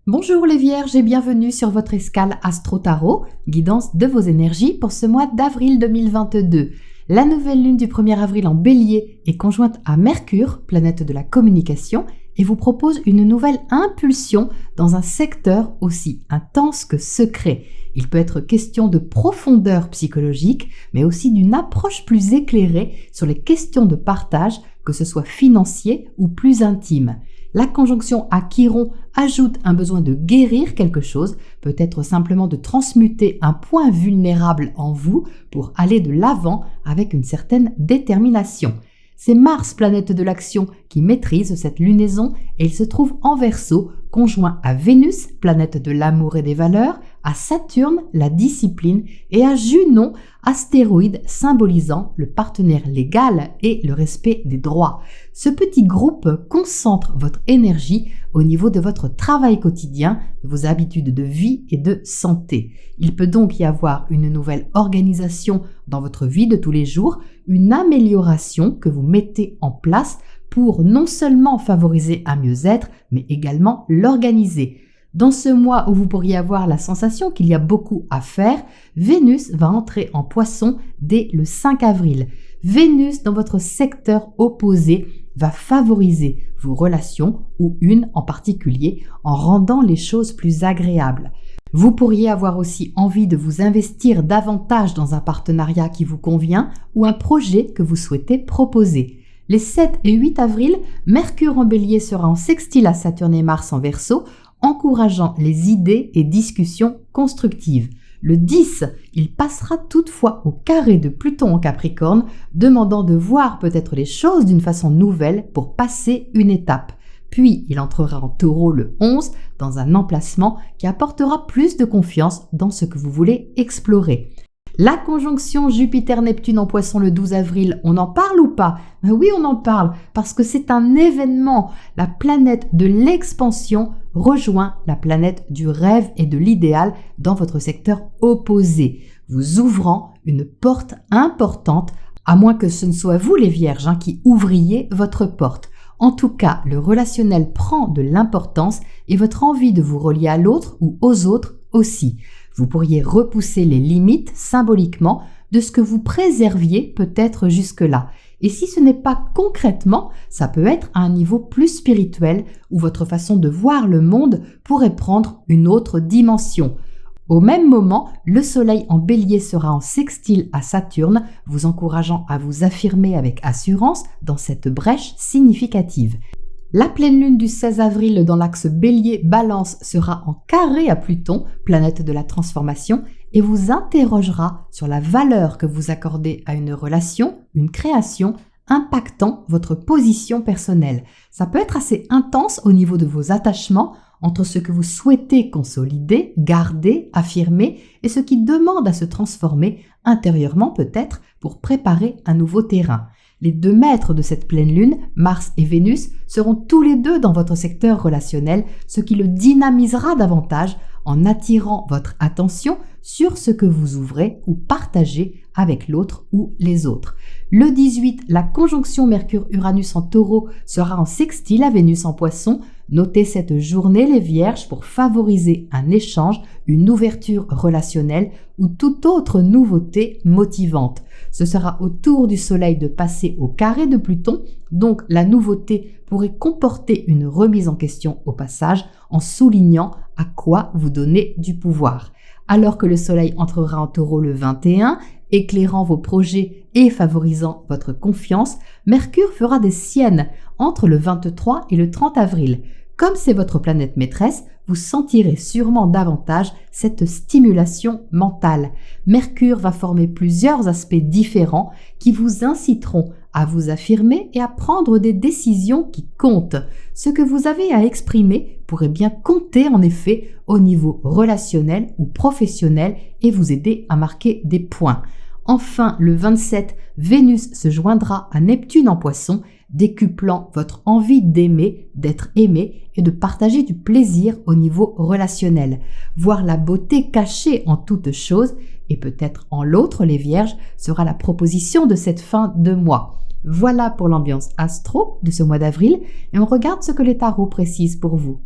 Bonjour les Vierges et bienvenue sur votre escale Astro Tarot, guidance de vos énergies pour ce mois d'avril 2022. La nouvelle lune du 1er avril en Bélier est conjointe à Mercure, planète de la communication, et vous propose une nouvelle impulsion dans un secteur aussi intense que secret. Il peut être question de profondeur psychologique, mais aussi d'une approche plus éclairée sur les questions de partage, que ce soit financier ou plus intime. La conjonction à Chiron ajoute un besoin de guérir quelque chose, peut-être simplement de transmuter un point vulnérable en vous pour aller de l'avant avec une certaine détermination. C'est Mars, planète de l'action, qui maîtrise cette lunaison et il se trouve en Verseau, conjoint à Vénus, planète de l'amour et des valeurs, à Saturne, la discipline, et à Junon, astéroïde symbolisant le partenaire légal et le respect des droits. Ce petit groupe concentre votre énergie au niveau de votre travail quotidien, de vos habitudes de vie et de santé. Il peut donc y avoir une nouvelle organisation dans votre vie de tous les jours, une amélioration que vous mettez en place pour non seulement favoriser un mieux-être, mais également l'organiser. Dans ce mois où vous pourriez avoir la sensation qu'il y a beaucoup à faire, Vénus va entrer en Poisson dès le 5 avril. Vénus, dans votre secteur opposé, va favoriser vos relations, ou une en particulier, en rendant les choses plus agréables. Vous pourriez avoir aussi envie de vous investir davantage dans un partenariat qui vous convient ou un projet que vous souhaitez proposer. Les 7 et 8 avril, Mercure en Bélier sera en sextile à Saturne et Mars en Verseau, encourageant les idées et discussions constructives. Le 10, il passera toutefois au carré de Pluton en Capricorne, demandant de voir peut-être les choses d'une façon nouvelle pour passer une étape. Puis, il entrera en Taureau le 11 dans un emplacement qui apportera plus de confiance dans ce que vous voulez explorer. La conjonction Jupiter-Neptune en Poisson le 12 avril, on en parle ou pas? Oui, on en parle parce que c'est un événement. La planète de l'expansion rejoint la planète du rêve et de l'idéal dans votre secteur opposé, vous ouvrant une porte importante, à moins que ce ne soit vous les Vierges qui ouvriez votre porte. En tout cas, le relationnel prend de l'importance et votre envie de vous relier à l'autre ou aux autres aussi. Vous pourriez repousser les limites symboliquement de ce que vous préserviez peut-être jusque-là. Et si ce n'est pas concrètement, ça peut être à un niveau plus spirituel où votre façon de voir le monde pourrait prendre une autre dimension. Au même moment, le Soleil en Bélier sera en sextile à Saturne, vous encourageant à vous affirmer avec assurance dans cette brèche significative. La pleine lune du 16 avril dans l'axe Bélier-Balance sera en carré à Pluton, planète de la transformation, et vous interrogera sur la valeur que vous accordez à une relation, une création, impactant votre position personnelle. Ça peut être assez intense au niveau de vos attachements, entre ce que vous souhaitez consolider, garder, affirmer, et ce qui demande à se transformer intérieurement peut-être pour préparer un nouveau terrain. Les deux maîtres de cette pleine lune, Mars et Vénus, seront tous les deux dans votre secteur relationnel, ce qui le dynamisera davantage en attirant votre attention sur ce que vous ouvrez ou partagez avec l'autre ou les autres. Le 18, la conjonction Mercure-Uranus en Taureau sera en sextile à Vénus en Poisson. Notez cette journée les Vierges pour favoriser un échange, une ouverture relationnelle ou toute autre nouveauté motivante. Ce sera au tour du Soleil de passer au carré de Pluton, donc la nouveauté pourrait comporter une remise en question au passage en soulignant à quoi vous donnez du pouvoir. Alors que le Soleil entrera en Taureau le 21, éclairant vos projets et favorisant votre confiance, Mercure fera des siennes entre le 23 et le 30 avril. Comme c'est votre planète maîtresse, vous sentirez sûrement davantage cette stimulation mentale. Mercure va former plusieurs aspects différents qui vous inciteront à vous affirmer et à prendre des décisions qui comptent. Ce que vous avez à exprimer pourrait bien compter en effet au niveau relationnel ou professionnel et vous aider à marquer des points. Enfin, le 27, Vénus se joindra à Neptune en Poisson, décuplant votre envie d'aimer, d'être aimé et de partager du plaisir au niveau relationnel. Voir la beauté cachée en toute chose et peut-être en l'autre, les Vierges, sera la proposition de cette fin de mois. Voilà pour l'ambiance astro de ce mois d'avril et on regarde ce que les tarots précisent pour vous.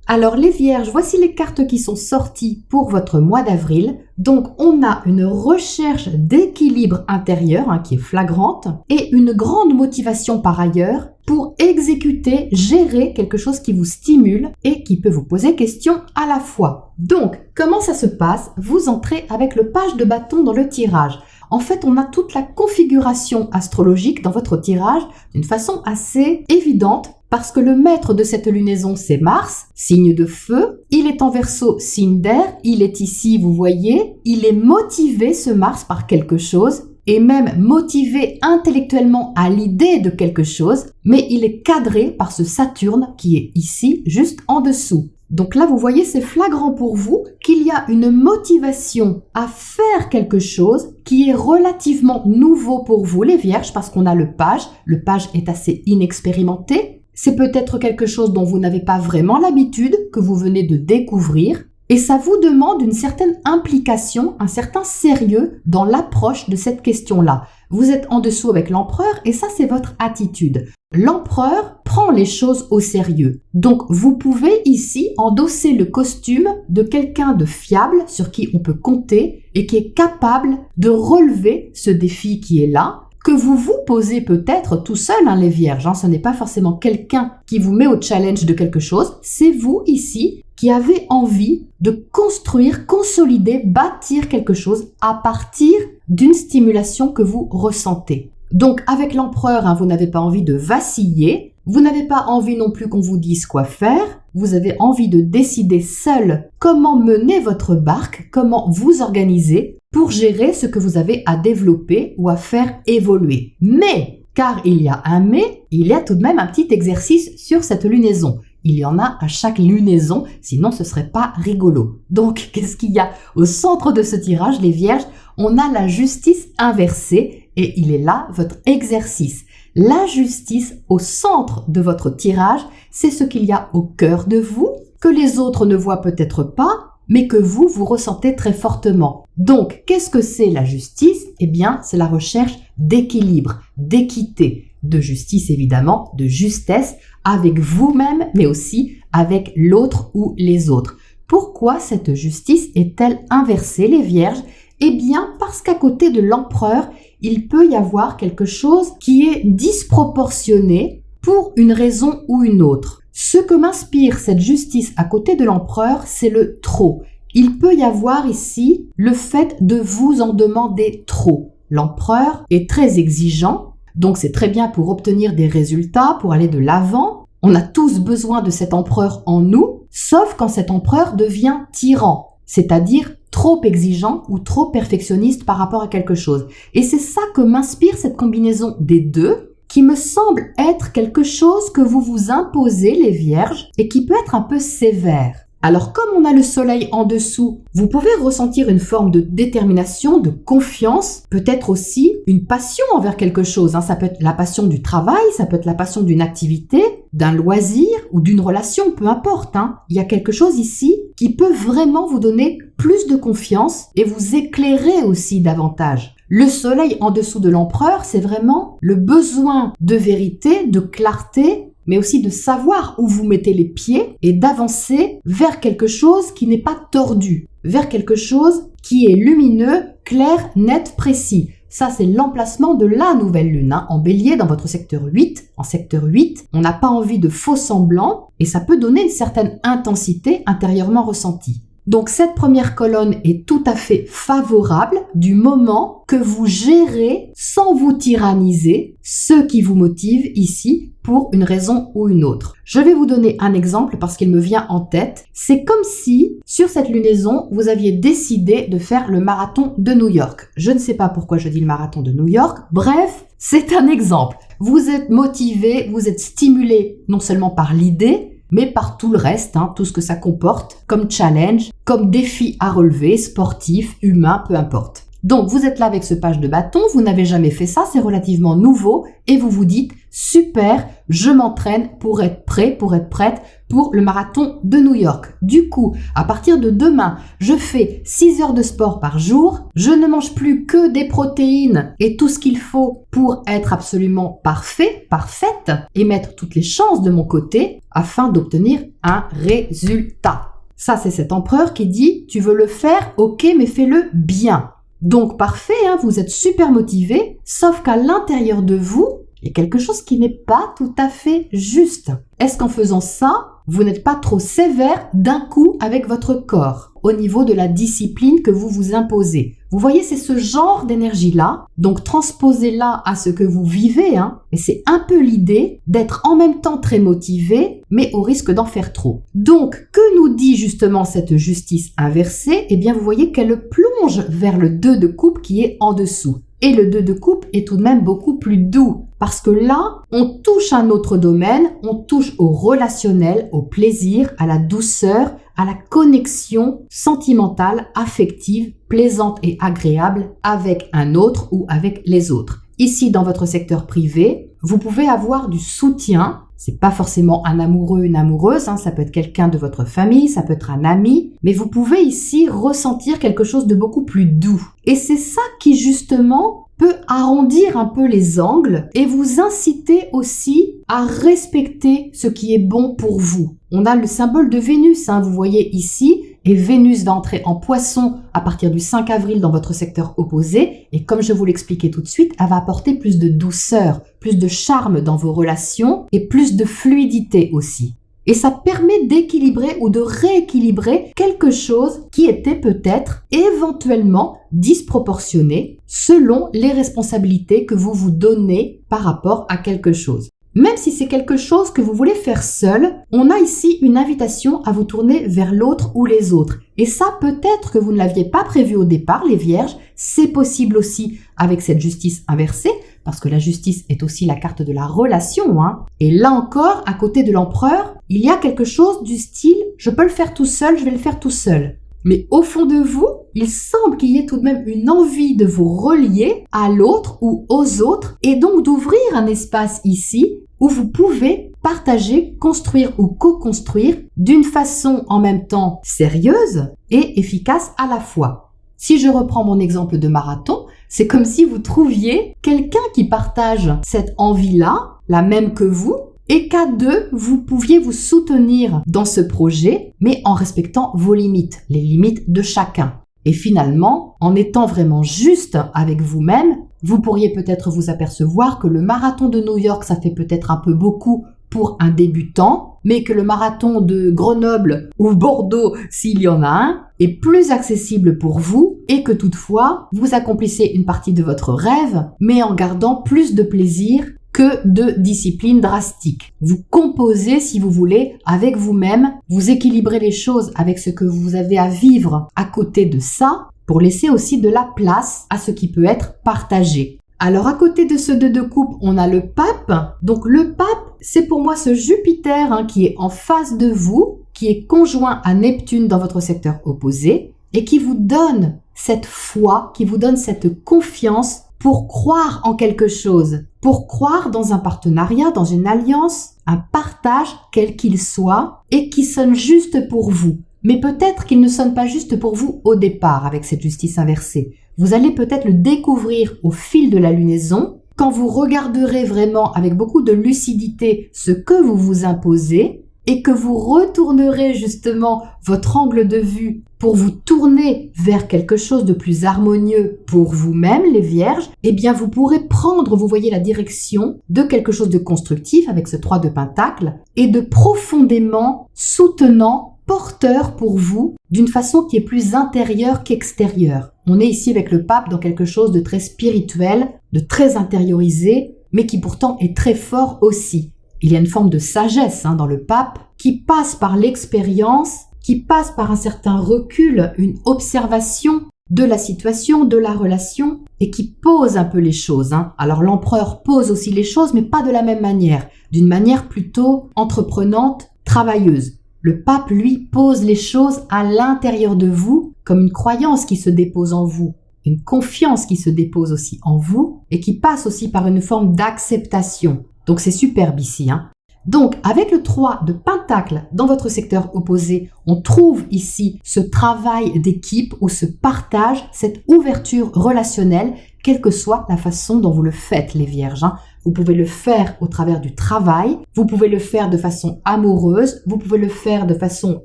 Alors les Vierges, voici les cartes qui sont sorties pour votre mois d'avril. Donc on a une recherche d'équilibre intérieur qui est flagrante et une grande motivation par ailleurs pour exécuter, gérer quelque chose qui vous stimule et qui peut vous poser question à la fois. Donc comment ça se passe? Vous entrez avec le page de bâton dans le tirage. En fait, on a toute la configuration astrologique dans votre tirage d'une façon assez évidente parce que le maître de cette lunaison, c'est Mars, signe de feu. Il est en Verseau, signe d'air. Il est ici, vous voyez. Il est motivé, ce Mars, par quelque chose et même motivé intellectuellement à l'idée de quelque chose, mais il est cadré par ce Saturne qui est ici, juste en dessous. Donc là, vous voyez, c'est flagrant pour vous qu'il y a une motivation à faire quelque chose qui est relativement nouveau pour vous, les Vierges, parce qu'on a le page. Le page est assez inexpérimenté. C'est peut-être quelque chose dont vous n'avez pas vraiment l'habitude, que vous venez de découvrir. Et ça vous demande une certaine implication, un certain sérieux dans l'approche de cette question-là. Vous êtes en dessous avec l'empereur et ça, c'est votre attitude. L'empereur prend les choses au sérieux. Donc, vous pouvez ici endosser le costume de quelqu'un de fiable sur qui on peut compter et qui est capable de relever ce défi qui est là, que vous vous posez peut-être tout seul, les Vierges. Ce n'est pas forcément quelqu'un qui vous met au challenge de quelque chose. C'est vous ici qui avez envie de construire, consolider, bâtir quelque chose à partir d'une stimulation que vous ressentez. Donc avec l'empereur, vous n'avez pas envie de vaciller, vous n'avez pas envie non plus qu'on vous dise quoi faire, vous avez envie de décider seul comment mener votre barque, comment vous organiser pour gérer ce que vous avez à développer ou à faire évoluer. Mais, car il y a un mais, il y a tout de même un petit exercice sur cette lunaison. Il y en a à chaque lunaison, sinon ce serait pas rigolo. Donc, qu'est-ce qu'il y a au centre de ce tirage, les Vierges? On a la justice inversée et il est là votre exercice. La justice au centre de votre tirage, c'est ce qu'il y a au cœur de vous, que les autres ne voient peut-être pas, mais que vous ressentez très fortement. Donc, qu'est-ce que c'est la justice? Eh bien, c'est la recherche d'équilibre, d'équité, de justice évidemment, de justesse avec vous-même, mais aussi avec l'autre ou les autres. Pourquoi cette justice est-elle inversée, les Vierges? Eh bien, parce qu'à côté de l'empereur, il peut y avoir quelque chose qui est disproportionné pour une raison ou une autre. Ce que m'inspire cette justice à côté de l'empereur, c'est le trop. Il peut y avoir ici le fait de vous en demander trop. L'empereur est très exigeant, donc c'est très bien pour obtenir des résultats, pour aller de l'avant. On a tous besoin de cet empereur en nous, sauf quand cet empereur devient tyran, c'est-à-dire trop exigeant ou trop perfectionniste par rapport à quelque chose. Et c'est ça que m'inspire cette combinaison des deux, qui me semble être quelque chose que vous vous imposez, les Vierges, et qui peut être un peu sévère. Alors, comme on a le soleil en dessous, vous pouvez ressentir une forme de détermination, de confiance, peut-être aussi une passion envers quelque chose. Ça peut être la passion du travail, ça peut être la passion d'une activité, d'un loisir ou d'une relation, peu importe. Il y a quelque chose ici qui peut vraiment vous donner plus de confiance et vous éclairer aussi davantage. Le soleil en dessous de l'empereur, c'est vraiment le besoin de vérité, de clarté, mais aussi de savoir où vous mettez les pieds et d'avancer vers quelque chose qui n'est pas tordu, vers quelque chose qui est lumineux, clair, net, précis. Ça, c'est l'emplacement de la nouvelle lune, en bélier dans votre secteur 8. En secteur 8, on n'a pas envie de faux semblants et ça peut donner une certaine intensité intérieurement ressentie. Donc cette première colonne est tout à fait favorable du moment que vous gérez sans vous tyranniser ce qui vous motive ici pour une raison ou une autre. Je vais vous donner un exemple parce qu'il me vient en tête. C'est comme si, sur cette lunaison, vous aviez décidé de faire le marathon de New York. Je ne sais pas pourquoi je dis le marathon de New York. Bref, c'est un exemple. Vous êtes motivé, vous êtes stimulé non seulement par l'idée, mais par tout le reste, tout ce que ça comporte, comme challenge, comme défi à relever, sportif, humain, peu importe. Donc, vous êtes là avec ce page de bâton, vous n'avez jamais fait ça, c'est relativement nouveau et vous vous dites « Super, je m'entraîne pour être prêt, pour être prête pour le marathon de New York. » Du coup, à partir de demain, je fais 6 heures de sport par jour, je ne mange plus que des protéines et tout ce qu'il faut pour être absolument parfait, parfaite et mettre toutes les chances de mon côté afin d'obtenir un résultat. Ça, c'est cet empereur qui dit « Tu veux le faire? Ok, mais fais-le bien. » Donc parfait, hein, vous êtes super motivé, sauf qu'à l'intérieur de vous, il y a quelque chose qui n'est pas tout à fait juste. Est-ce qu'en faisant ça, vous n'êtes pas trop sévère d'un coup avec votre corps au niveau de la discipline que vous vous imposez? Vous voyez, c'est ce genre d'énergie-là, donc transposez-la à ce que vous vivez, hein, et c'est un peu l'idée d'être en même temps très motivé, mais au risque d'en faire trop. Donc, que nous dit justement cette justice inversée? Eh bien, vous voyez qu'elle plonge vers le 2 de coupe qui est en dessous. Et le 2 de coupe est tout de même beaucoup plus doux, parce que là, on touche un autre domaine, on touche au relationnel, au plaisir, à la douceur, à la connexion sentimentale, affective, plaisante et agréable avec un autre ou avec les autres. Ici, dans votre secteur privé, vous pouvez avoir du soutien. C'est pas forcément un amoureux, une amoureuse, hein, ça peut être quelqu'un de votre famille, ça peut être un ami, mais vous pouvez ici ressentir quelque chose de beaucoup plus doux. Et c'est ça qui justement peut arrondir un peu les angles et vous inciter aussi à respecter ce qui est bon pour vous. On a le symbole de Vénus, hein, vous voyez ici, et Vénus va entrer en Poisson à partir du 5 avril dans votre secteur opposé. Et comme je vous l'expliquais tout de suite, elle va apporter plus de douceur, plus de charme dans vos relations et plus de fluidité aussi. Et ça permet d'équilibrer ou de rééquilibrer quelque chose qui était peut-être éventuellement disproportionné selon les responsabilités que vous vous donnez par rapport à quelque chose. Même si c'est quelque chose que vous voulez faire seul, on a ici une invitation à vous tourner vers l'autre ou les autres. Et ça, peut-être que vous ne l'aviez pas prévu au départ, les vierges. C'est possible aussi avec cette justice inversée, parce que la justice est aussi la carte de la relation, hein. Et là encore, à côté de l'empereur, il y a quelque chose du style « je peux le faire tout seul, je vais le faire tout seul ». Mais au fond de vous, il semble qu'il y ait tout de même une envie de vous relier à l'autre ou aux autres et donc d'ouvrir un espace ici où vous pouvez partager, construire ou co-construire d'une façon en même temps sérieuse et efficace à la fois. Si je reprends mon exemple de marathon, c'est comme si vous trouviez quelqu'un qui partage cette envie-là, la même que vous, et qu'à deux, vous pouviez vous soutenir dans ce projet, mais en respectant vos limites, les limites de chacun. Et finalement, en étant vraiment juste avec vous-même, vous pourriez peut-être vous apercevoir que le marathon de New York, ça fait peut-être un peu beaucoup pour un débutant, mais que le marathon de Grenoble ou Bordeaux, s'il y en a un, est plus accessible pour vous et que toutefois, vous accomplissez une partie de votre rêve, mais en gardant plus de plaisir que de discipline drastique. Vous composez, si vous voulez, avec vous-même, vous équilibrez les choses avec ce que vous avez à vivre à côté de ça, pour laisser aussi de la place à ce qui peut être partagé. Alors à côté de ce 2 de coupe, on a le pape. Donc le pape, c'est pour moi ce Jupiter qui est en face de vous, qui est conjoint à Neptune dans votre secteur opposé, et qui vous donne cette foi, qui vous donne cette confiance pour croire en quelque chose, pour croire dans un partenariat, dans une alliance, un partage quel qu'il soit et qui sonne juste pour vous. Mais peut-être qu'il ne sonne pas juste pour vous au départ avec cette justice inversée. Vous allez peut-être le découvrir au fil de la lunaison, quand vous regarderez vraiment avec beaucoup de lucidité ce que vous vous imposez et que vous retournerez justement votre angle de vue pour vous tourner vers quelque chose de plus harmonieux pour vous-même, les vierges, eh bien vous pourrez prendre, vous voyez, la direction de quelque chose de constructif avec ce 3 de Pentacle et de profondément soutenant, porteur pour vous d'une façon qui est plus intérieure qu'extérieure. On est ici avec le pape dans quelque chose de très spirituel, de très intériorisé, mais qui pourtant est très fort aussi. Il y a une forme de sagesse dans le pape qui passe par l'expérience, qui passe par un certain recul, une observation de la situation, de la relation et qui pose un peu les choses. Alors l'empereur pose aussi les choses mais pas de la même manière, d'une manière plutôt entreprenante, travailleuse. Le pape, lui, pose les choses à l'intérieur de vous comme une croyance qui se dépose en vous. une confiance qui se dépose aussi en vous et qui passe aussi par une forme d'acceptation. Donc c'est superbe ici, hein. Donc, avec le 3 de Pentacle dans votre secteur opposé, on trouve ici ce travail d'équipe ou ce partage, cette ouverture relationnelle, quelle que soit la façon dont vous le faites, les Vierges, hein. Vous pouvez le faire au travers du travail, vous pouvez le faire de façon amoureuse, vous pouvez le faire de façon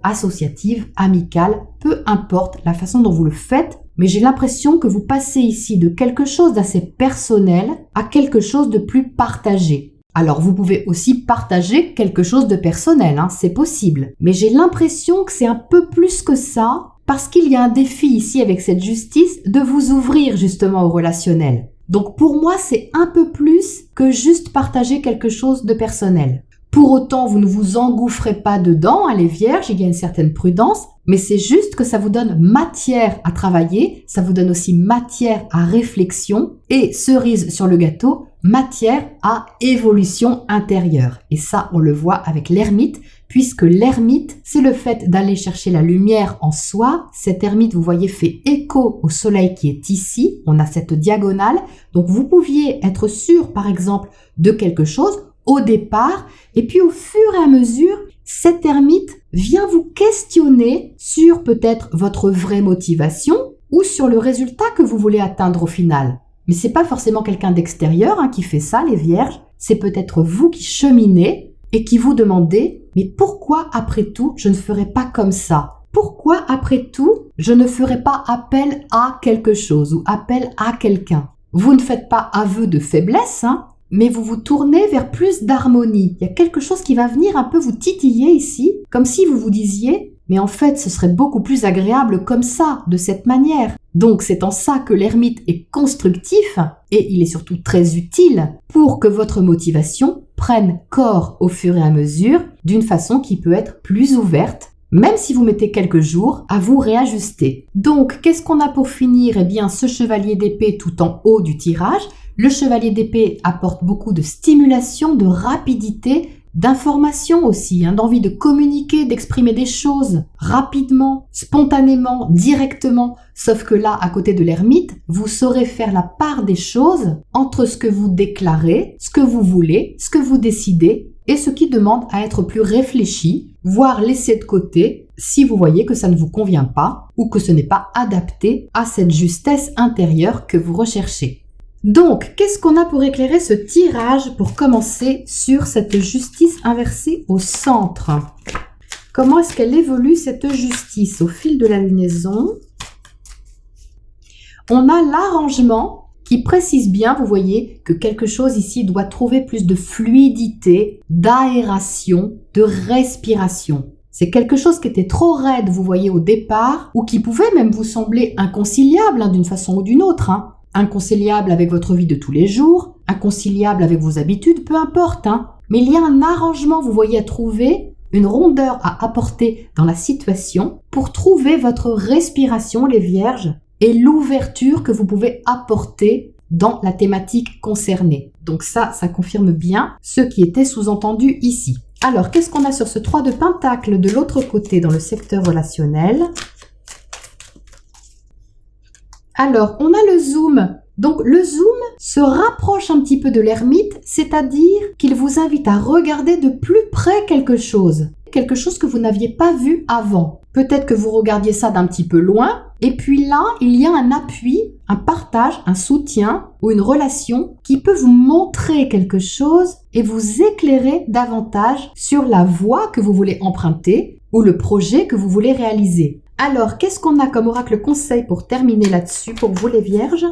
associative, amicale, peu importe la façon dont vous le faites, mais j'ai l'impression que vous passez ici de quelque chose d'assez personnel à quelque chose de plus partagé. Alors, vous pouvez aussi partager quelque chose de personnel, hein, c'est possible. Mais j'ai l'impression que c'est un peu plus que ça, parce qu'il y a un défi ici avec cette justice de vous ouvrir justement au relationnel. Donc, pour moi, c'est un peu plus que juste partager quelque chose de personnel. Pour autant, vous ne vous engouffrez pas dedans, hein, les Vierges, il y a une certaine prudence, mais c'est juste que ça vous donne matière à travailler, ça vous donne aussi matière à réflexion et, cerise sur le gâteau, matière à évolution intérieure. Et ça, on le voit avec l'ermite, puisque l'ermite, c'est le fait d'aller chercher la lumière en soi. Cet ermite, vous voyez, fait écho au soleil qui est ici. On a cette diagonale. Donc, vous pouviez être sûr, par exemple, de quelque chose au départ, et puis au fur et à mesure, cet ermite vient vous questionner sur peut-être votre vraie motivation ou sur le résultat que vous voulez atteindre au final. Mais c'est pas forcément quelqu'un d'extérieur, hein, qui fait ça, les Vierges. C'est peut-être vous qui cheminez et qui vous demandez « Mais pourquoi, après tout, je ne ferai pas comme ça ? Pourquoi, après tout, je ne ferai pas appel à quelque chose ou appel à quelqu'un ?» Vous ne faites pas aveu de faiblesse, hein, mais vous vous tournez vers plus d'harmonie. Il y a quelque chose qui va venir un peu vous titiller ici, comme si vous vous disiez « Mais en fait, ce serait beaucoup plus agréable comme ça, de cette manière. » Donc, c'est en ça que l'ermite est constructif et il est surtout très utile pour que votre motivation prenne corps au fur et à mesure d'une façon qui peut être plus ouverte, même si vous mettez quelques jours à vous réajuster. Donc, qu'est-ce qu'on a pour finir? Eh bien, ce chevalier d'épée tout en haut du tirage. Le chevalier d'épée apporte beaucoup de stimulation, de rapidité, d'information aussi, hein, d'envie de communiquer, d'exprimer des choses rapidement, spontanément, directement. Sauf que là, à côté de l'ermite, vous saurez faire la part des choses entre ce que vous déclarez, ce que vous voulez, ce que vous décidez et ce qui demande à être plus réfléchi, voire laissé de côté si vous voyez que ça ne vous convient pas ou que ce n'est pas adapté à cette justesse intérieure que vous recherchez. Donc, qu'est-ce qu'on a pour éclairer ce tirage pour commencer sur cette justice inversée au centre? Comment est-ce qu'elle évolue cette justice au fil de la lunaison? On a l'arrangement qui précise bien, vous voyez, que quelque chose ici doit trouver plus de fluidité, d'aération, de respiration. C'est quelque chose qui était trop raide, vous voyez, au départ, ou qui pouvait même vous sembler inconciliable, hein, d'une façon ou d'une autre, hein. Inconciliable avec votre vie de tous les jours, inconciliable avec vos habitudes, peu importe, hein. Mais il y a un arrangement, vous voyez, à trouver, une rondeur à apporter dans la situation pour trouver votre respiration, les Vierges, et l'ouverture que vous pouvez apporter dans la thématique concernée. Donc ça confirme bien ce qui était sous-entendu ici. Alors, qu'est-ce qu'on a sur ce 3 de Pentacle de l'autre côté dans le secteur relationnel ? Alors, on a le zoom. Donc, le zoom se rapproche un petit peu de l'ermite, c'est-à-dire qu'il vous invite à regarder de plus près quelque chose que vous n'aviez pas vu avant. Peut-être que vous regardiez ça d'un petit peu loin, et puis là, il y a un appui, un partage, un soutien ou une relation qui peut vous montrer quelque chose et vous éclairer davantage sur la voie que vous voulez emprunter ou le projet que vous voulez réaliser. Alors, qu'est-ce qu'on a comme oracle conseil pour terminer là-dessus pour vous les Vierges?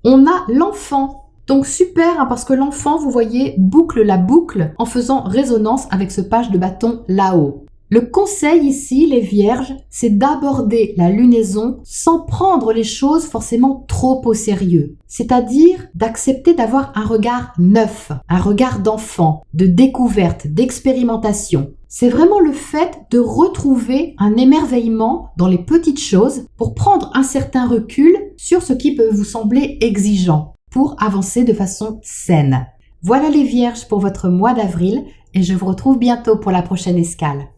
On a l'enfant. Donc super, hein, parce que l'enfant, vous voyez, boucle la boucle en faisant résonance avec ce page de bâton là-haut. Le conseil ici, les Vierges, c'est d'aborder la lunaison sans prendre les choses forcément trop au sérieux. C'est-à-dire d'accepter d'avoir un regard neuf, un regard d'enfant, de découverte, d'expérimentation. C'est vraiment le fait de retrouver un émerveillement dans les petites choses pour prendre un certain recul sur ce qui peut vous sembler exigeant, pour avancer de façon saine. Voilà les Vierges pour votre mois d'avril et je vous retrouve bientôt pour la prochaine escale.